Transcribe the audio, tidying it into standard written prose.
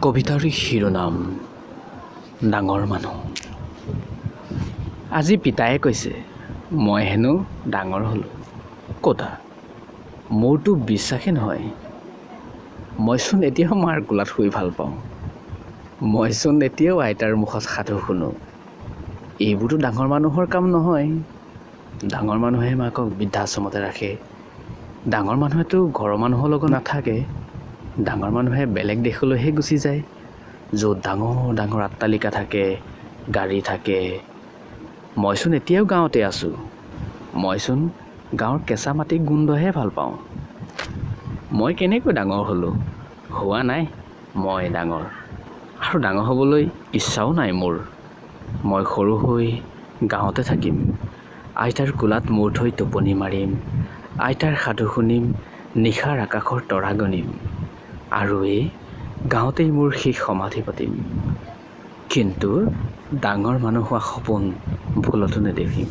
কবিতাৰ শিৰোনাম ডাঙৰ মানুহ। আজি পিতায়ে কৈছে মই হেনো ডাঙৰ হ'লোঁ। ক'তা মোৰতো বিশ্বাসেই নহয়। মইচোন এতিয়াও মাৰ কোলাত শুই ভাল পাওঁ। মইচোন এতিয়াও আইতাৰ মুখত সাধু শুনো। এইবোৰতো ডাঙৰ মানুহৰ কাম নহয়। ডাঙৰ মানুহে মাকক বৃদ্ধাশ্ৰমতে ৰাখে। ডাঙৰ মানুহেতো ঘৰৰ মানুহৰ লগত নাথাকে। ডাঙৰ মানুহে বেলেগ দেশলৈহে গুচি যায়, য'ত ডাঙৰ ডাঙৰ অট্টালিকা থাকে, গাড়ী থাকে। মইচোন এতিয়াও গাঁৱতে আছোঁ। মইচোন গাঁৱৰ কেঁচা মাটিৰ গোন্ধহে ভাল পাওঁ। মই কেনেকৈ ডাঙৰ হ'লোঁ? হোৱা নাই মই ডাঙৰ, আৰু ডাঙৰ হ'বলৈ ইচ্ছাও নাই মোৰ। মই সৰু হৈ গাঁৱতে থাকিম। আইতাৰ কোলাত মূৰ থৈ টোপনি মাৰিম। আইতাৰ সাধু শুনিম, নিশাৰ আকাশৰ তৰা গণিম, আৰু এই গাঁৱতেই মোৰ শেষ সমাধি পাতিম। কিন্তু ডাঙৰ মানুহ হোৱা সপোন ভুলতো নেদেখিম।